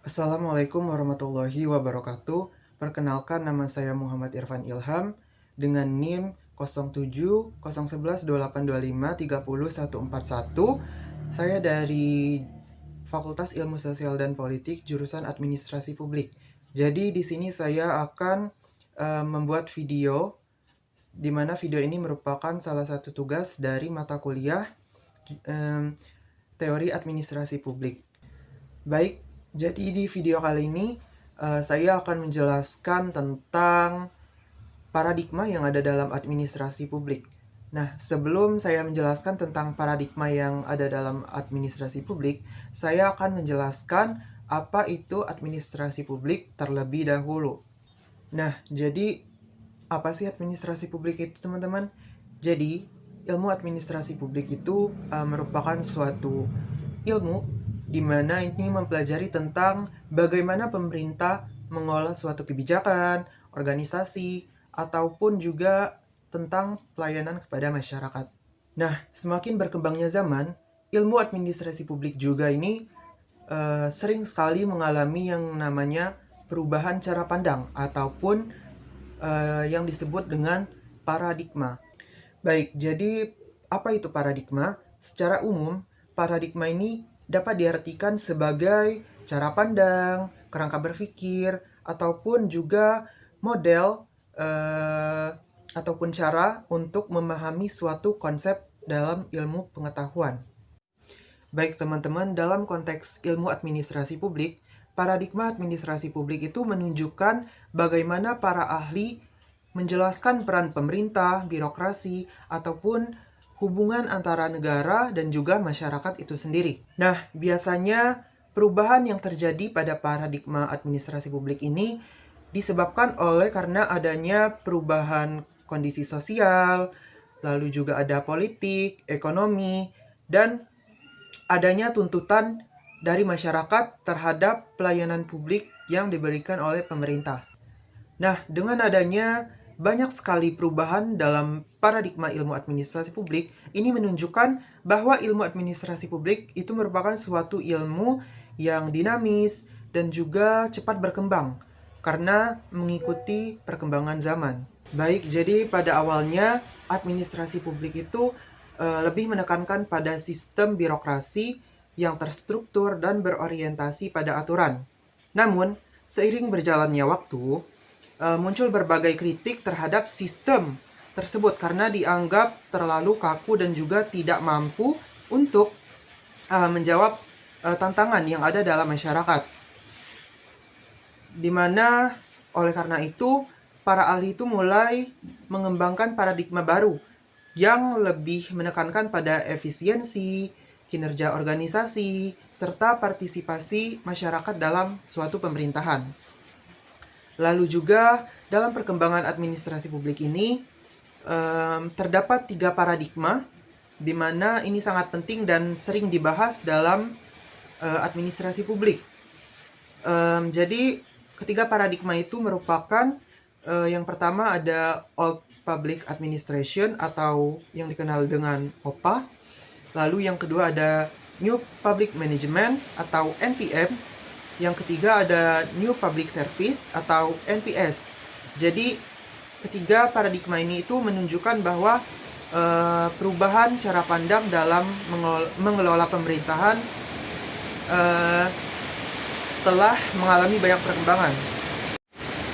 Assalamualaikum warahmatullahi wabarakatuh. Perkenalkan, nama saya Muhammad Irfan Ilham dengan NIM 07 01112825301141. Saya dari Fakultas Ilmu Sosial dan Politik jurusan Administrasi Publik. Jadi di sini saya akan membuat video di mana video ini merupakan salah satu tugas dari mata kuliah Teori Administrasi Publik. Baik, jadi di video kali ini saya akan menjelaskan tentang paradigma yang ada dalam administrasi publik. Nah, sebelum saya menjelaskan tentang paradigma yang ada dalam administrasi publik, saya akan menjelaskan apa itu administrasi publik terlebih dahulu. Nah, jadi apa sih administrasi publik itu, teman-teman? Jadi, ilmu administrasi publik itu merupakan suatu ilmu di mana ini mempelajari tentang bagaimana pemerintah mengolah suatu kebijakan, organisasi, ataupun juga tentang pelayanan kepada masyarakat. Nah, semakin berkembangnya zaman, ilmu administrasi publik juga ini sering sekali mengalami yang namanya perubahan cara pandang ataupun yang disebut dengan paradigma. Baik, jadi apa itu paradigma? Secara umum, paradigma ini dapat diartikan sebagai cara pandang, kerangka berpikir, ataupun juga model ataupun cara untuk memahami suatu konsep dalam ilmu pengetahuan. Baik teman-teman, dalam konteks ilmu administrasi publik, paradigma administrasi publik itu menunjukkan bagaimana para ahli menjelaskan peran pemerintah, birokrasi, ataupun hubungan antara negara dan juga masyarakat itu sendiri. Nah, biasanya perubahan yang terjadi pada paradigma administrasi publik ini disebabkan oleh karena adanya perubahan kondisi sosial, lalu juga ada politik, ekonomi, dan adanya tuntutan dari masyarakat terhadap pelayanan publik yang diberikan oleh pemerintah. Nah, dengan adanya banyak sekali perubahan dalam paradigma ilmu administrasi publik, ini menunjukkan bahwa ilmu administrasi publik itu merupakan suatu ilmu yang dinamis dan juga cepat berkembang karena mengikuti perkembangan zaman. Baik, jadi pada awalnya administrasi publik itu lebih menekankan pada sistem birokrasi yang terstruktur dan berorientasi pada aturan. Namun, seiring berjalannya waktu, muncul berbagai kritik terhadap sistem tersebut karena dianggap terlalu kaku dan juga tidak mampu untuk menjawab tantangan yang ada dalam masyarakat. Dimana oleh karena itu, para ahli itu mulai mengembangkan paradigma baru yang lebih menekankan pada efisiensi, kinerja organisasi, serta partisipasi masyarakat dalam suatu pemerintahan. Lalu juga dalam perkembangan administrasi publik ini terdapat 3 paradigma di mana ini sangat penting dan sering dibahas dalam administrasi publik. Jadi ketiga paradigma itu merupakan yang pertama ada Old Public Administration atau yang dikenal dengan OPA. Lalu yang kedua ada New Public Management atau NPM. Yang ketiga ada New Public Service atau NPS. Jadi ketiga paradigma ini itu menunjukkan bahwa perubahan cara pandang dalam mengelola pemerintahan telah mengalami banyak perkembangan.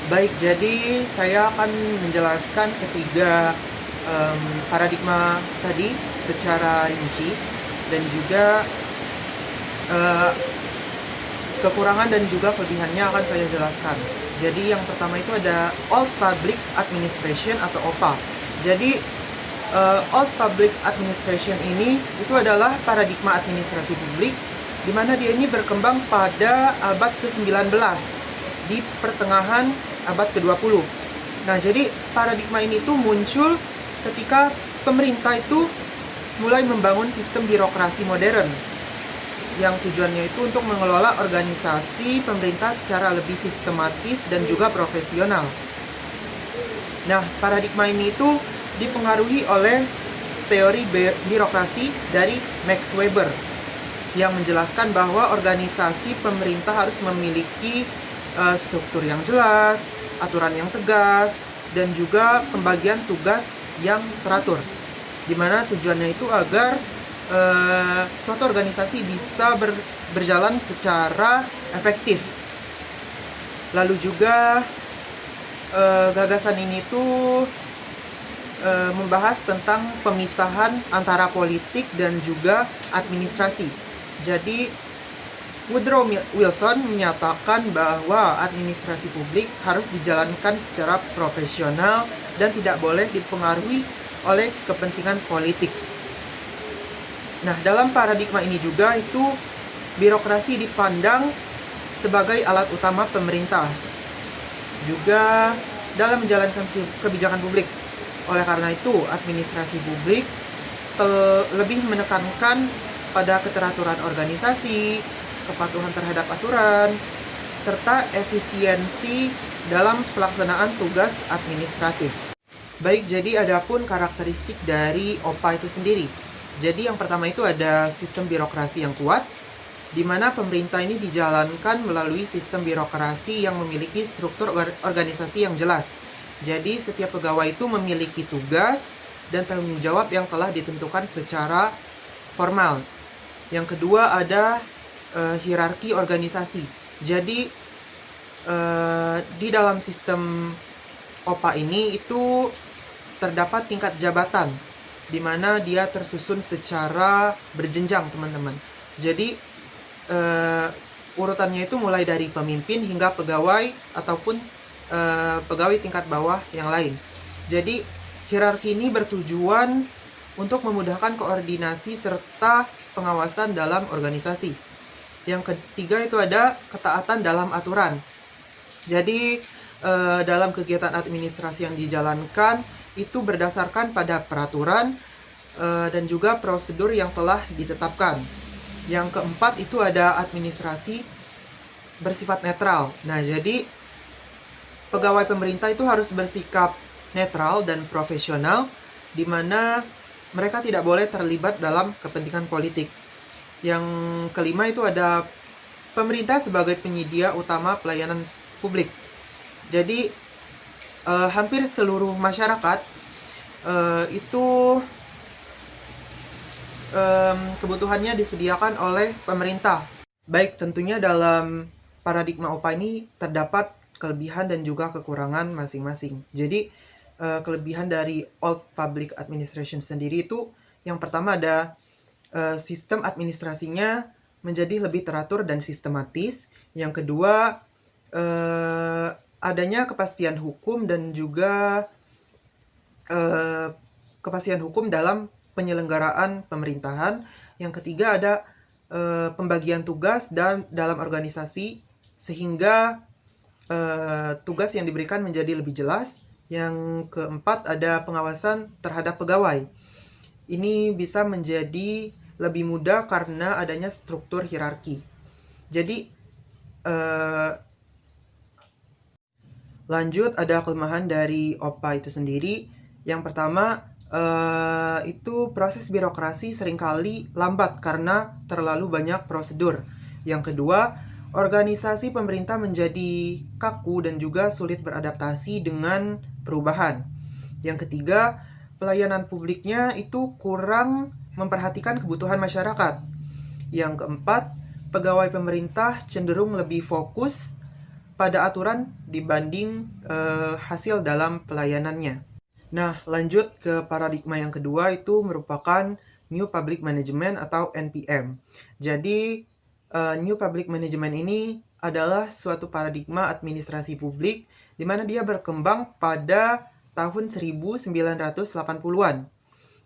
Baik, jadi saya akan menjelaskan ketiga paradigma tadi secara rinci dan juga kekurangan dan juga kelebihannya akan saya jelaskan. Jadi yang pertama itu ada Old Public Administration atau OPA. Jadi Old Public Administration ini itu adalah paradigma administrasi publik di mana dia ini berkembang pada abad ke-19 di pertengahan abad ke-20. Nah, jadi paradigma ini tuh muncul ketika pemerintah itu mulai membangun sistem birokrasi modern yang tujuannya itu untuk mengelola organisasi pemerintah secara lebih sistematis dan juga profesional. Nah, paradigma ini itu dipengaruhi oleh teori birokrasi dari Max Weber. yang menjelaskan bahwa organisasi pemerintah harus memiliki struktur yang jelas, aturan yang tegas, dan juga pembagian tugas yang teratur. Di mana tujuannya itu agar suatu organisasi bisa berjalan secara efektif. Lalu juga gagasan ini tuh membahas tentang pemisahan antara politik dan juga administrasi. Jadi Woodrow Wilson menyatakan bahwa administrasi publik harus dijalankan secara profesional dan tidak boleh dipengaruhi oleh kepentingan politik. Nah, dalam paradigma ini juga itu birokrasi dipandang sebagai alat utama pemerintah juga dalam menjalankan kebijakan publik. Oleh karena itu, administrasi publik lebih menekankan pada keteraturan organisasi, kepatuhan terhadap aturan, serta efisiensi dalam pelaksanaan tugas administratif. Baik, jadi adapun karakteristik dari OPA itu sendiri. Jadi yang pertama itu ada sistem birokrasi yang kuat, di mana pemerintah ini dijalankan melalui sistem birokrasi yang memiliki struktur organisasi yang jelas. Jadi setiap pegawai itu memiliki tugas dan tanggung jawab yang telah ditentukan secara formal. Yang kedua ada hierarki organisasi. Jadi di dalam sistem OPA ini itu terdapat tingkat jabatan, di mana dia tersusun secara berjenjang, teman-teman. Jadi urutannya itu mulai dari pemimpin hingga pegawai ataupun pegawai tingkat bawah yang lain. Jadi hierarki ini bertujuan untuk memudahkan koordinasi serta pengawasan dalam organisasi. Yang ketiga itu ada ketaatan dalam aturan. Jadi dalam kegiatan administrasi yang dijalankan itu berdasarkan pada peraturan dan juga prosedur yang telah ditetapkan. Yang keempat itu ada administrasi bersifat netral. Nah, jadi pegawai pemerintah itu harus bersikap netral dan profesional, di mana mereka tidak boleh terlibat dalam kepentingan politik. Yang kelima itu ada pemerintah sebagai penyedia utama pelayanan publik. Jadi hampir seluruh masyarakat itu kebutuhannya disediakan oleh pemerintah. Baik, tentunya dalam paradigma OPA ini terdapat kelebihan dan juga kekurangan masing-masing. Jadi kelebihan dari Old Public Administration sendiri itu yang pertama ada sistem administrasinya menjadi lebih teratur dan sistematis. Yang kedua adanya kepastian hukum dan juga kepastian hukum dalam penyelenggaraan pemerintahan. Yang ketiga ada pembagian tugas dan dalam organisasi sehingga tugas yang diberikan menjadi lebih jelas. Yang keempat ada pengawasan terhadap pegawai. Ini bisa menjadi lebih mudah karena adanya struktur hierarki. Jadi lanjut ada kelemahan dari OPA itu sendiri. Yang pertama itu proses birokrasi seringkali lambat karena terlalu banyak prosedur. Yang kedua, organisasi pemerintah menjadi kaku dan juga sulit beradaptasi dengan perubahan. Yang ketiga, pelayanan publiknya itu kurang memperhatikan kebutuhan masyarakat. Yang keempat, pegawai pemerintah cenderung lebih fokus pada aturan dibanding hasil dalam pelayanannya. Nah, lanjut ke paradigma yang kedua itu merupakan New Public Management atau NPM. Jadi, New Public Management ini adalah suatu paradigma administrasi publik di mana dia berkembang pada tahun 1980-an.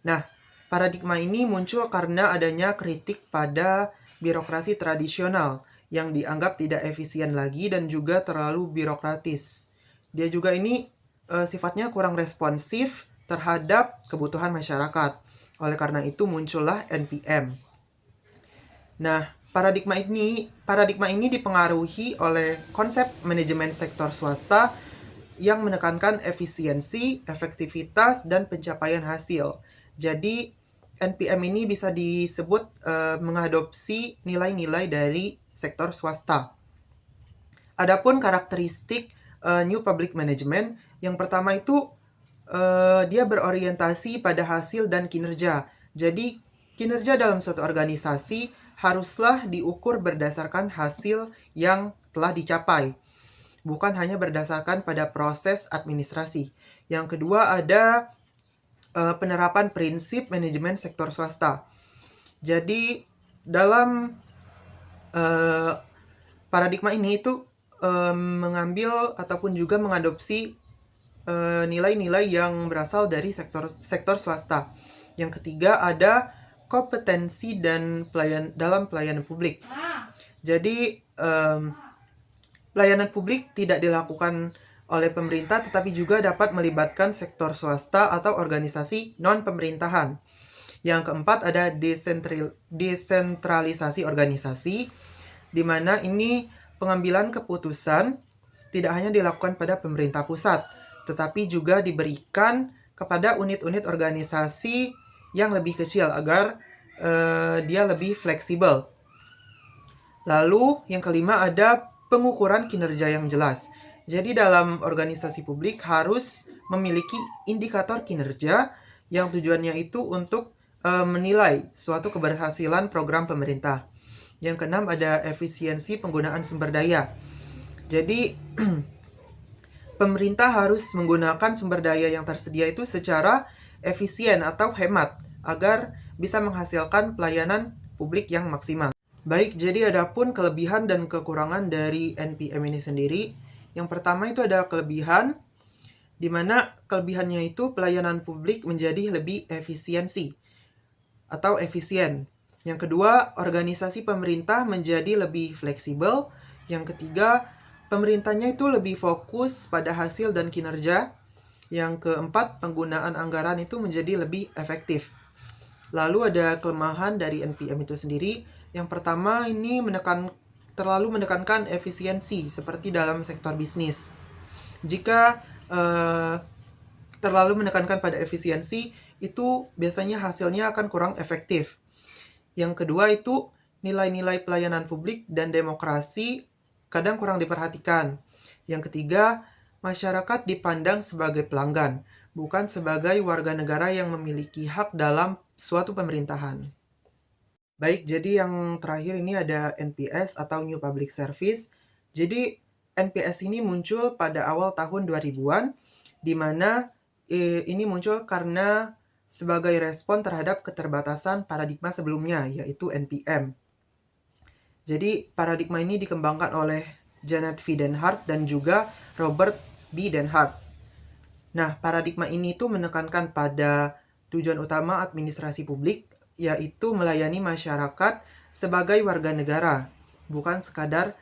Nah, paradigma ini muncul karena adanya kritik pada birokrasi tradisional yang dianggap tidak efisien lagi dan juga terlalu birokratis. Dia juga ini sifatnya kurang responsif terhadap kebutuhan masyarakat. Oleh karena itu muncullah NPM. Nah, paradigma ini dipengaruhi oleh konsep manajemen sektor swasta yang menekankan efisiensi, efektivitas, dan pencapaian hasil. Jadi, NPM ini bisa disebut mengadopsi nilai-nilai dari sektor swasta. Adapun karakteristik New Public Management, yang pertama itu dia berorientasi pada hasil dan kinerja. Jadi, kinerja dalam suatu organisasi haruslah diukur berdasarkan hasil yang telah dicapai, bukan hanya berdasarkan pada proses administrasi. Yang kedua ada penerapan prinsip manajemen sektor swasta. Jadi, dalam paradigma ini itu mengambil ataupun juga mengadopsi nilai-nilai yang berasal dari sektor swasta. Yang ketiga ada kompetensi dan dalam pelayanan publik. Jadi pelayanan publik tidak dilakukan oleh pemerintah tetapi juga dapat melibatkan sektor swasta atau organisasi non-pemerintahan. Yang keempat ada desentralisasi organisasi, di mana ini pengambilan keputusan tidak hanya dilakukan pada pemerintah pusat, tetapi juga diberikan kepada unit-unit organisasi yang lebih kecil agar dia lebih fleksibel. Lalu yang kelima ada pengukuran kinerja yang jelas. Jadi dalam organisasi publik harus memiliki indikator kinerja yang tujuannya itu untuk menilai suatu keberhasilan program pemerintah. Yang keenam ada efisiensi penggunaan sumber daya. Jadi pemerintah harus menggunakan sumber daya yang tersedia itu secara efisien atau hemat agar bisa menghasilkan pelayanan publik yang maksimal. Baik, jadi adapun kelebihan dan kekurangan dari NPM ini sendiri. Yang pertama itu ada kelebihan, di mana kelebihannya itu pelayanan publik menjadi lebih efisiensi atau efisien. Yang kedua, organisasi pemerintah menjadi lebih fleksibel. Yang ketiga, pemerintahnya itu lebih fokus pada hasil dan kinerja. Yang keempat, penggunaan anggaran itu menjadi lebih efektif. Lalu ada kelemahan dari NPM itu sendiri. Yang pertama, ini terlalu menekankan efisiensi seperti dalam sektor bisnis. Jika terlalu menekankan pada efisiensi, itu biasanya hasilnya akan kurang efektif. Yang kedua itu nilai-nilai pelayanan publik dan demokrasi kadang kurang diperhatikan. Yang ketiga, masyarakat dipandang sebagai pelanggan, bukan sebagai warga negara yang memiliki hak dalam suatu pemerintahan. Baik, jadi yang terakhir ini ada NPS atau New Public Service. Jadi NPS ini muncul pada awal tahun 2000-an, di mana ini muncul karena sebagai respon terhadap keterbatasan paradigma sebelumnya, yaitu NPM. Jadi paradigma ini dikembangkan oleh Janet V. Denhart dan juga Robert B. Denhart. Nah, paradigma ini tuh menekankan pada tujuan utama administrasi publik, yaitu melayani masyarakat sebagai warga negara, bukan sekadar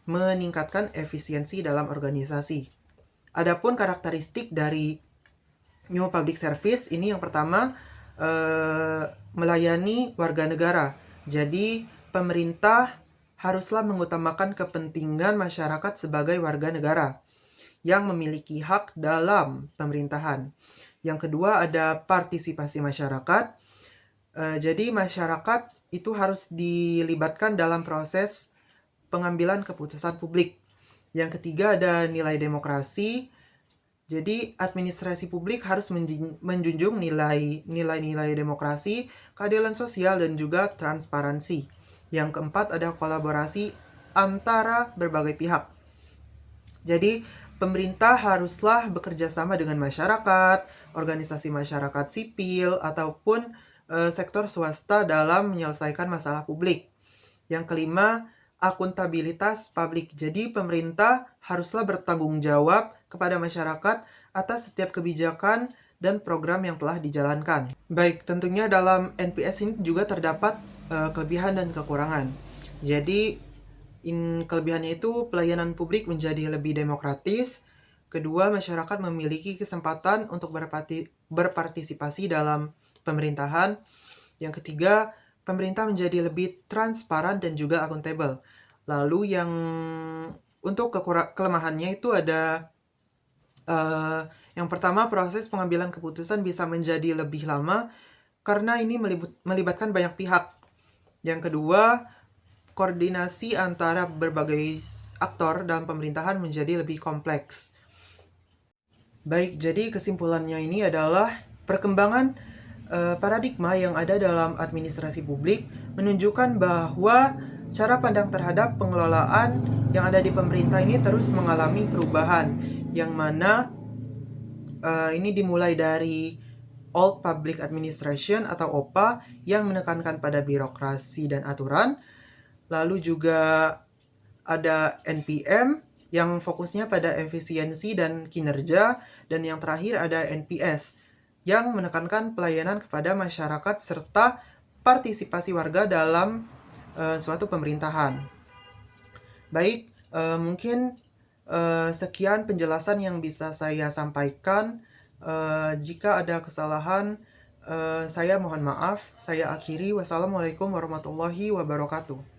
meningkatkan efisiensi dalam organisasi. Adapun karakteristik dari New Public Service ini yang pertama melayani warga negara. Jadi pemerintah haruslah mengutamakan kepentingan masyarakat sebagai warga negara yang memiliki hak dalam pemerintahan. Yang kedua ada partisipasi masyarakat. Jadi masyarakat itu harus dilibatkan dalam proses pengambilan keputusan publik. Yang ketiga ada nilai demokrasi. Jadi administrasi publik harus menjunjung nilai-nilai demokrasi, keadilan sosial, dan juga transparansi. Yang keempat ada kolaborasi antara berbagai pihak. Jadi pemerintah haruslah bekerja sama dengan masyarakat, organisasi masyarakat sipil, ataupun sektor swasta dalam menyelesaikan masalah publik. Yang kelima, akuntabilitas publik. Jadi pemerintah haruslah bertanggung jawab kepada masyarakat atas setiap kebijakan dan program yang telah dijalankan. Baik, tentunya dalam NPS ini juga terdapat kelebihan dan kekurangan. Jadi kelebihannya itu pelayanan publik menjadi lebih demokratis. Kedua, masyarakat memiliki kesempatan untuk berpartisipasi dalam pemerintahan. Yang ketiga, pemerintah menjadi lebih transparan dan juga akuntabel. Lalu yang untuk kelemahannya itu ada yang pertama, proses pengambilan keputusan bisa menjadi lebih lama karena ini melibatkan banyak pihak. Yang kedua, koordinasi antara berbagai aktor dalam pemerintahan menjadi lebih kompleks. Baik, jadi kesimpulannya ini adalah perkembangan paradigma yang ada dalam administrasi publik menunjukkan bahwa cara pandang terhadap pengelolaan yang ada di pemerintah ini terus mengalami perubahan, yang mana ini dimulai dari Old Public Administration atau OPA yang menekankan pada birokrasi dan aturan, lalu juga ada NPM yang fokusnya pada efisiensi dan kinerja, dan yang terakhir ada NPS yang menekankan pelayanan kepada masyarakat serta partisipasi warga dalam suatu pemerintahan. Baik, mungkin sekian penjelasan yang bisa saya sampaikan. Jika ada kesalahan, saya mohon maaf. Saya akhiri. Wassalamualaikum warahmatullahi wabarakatuh.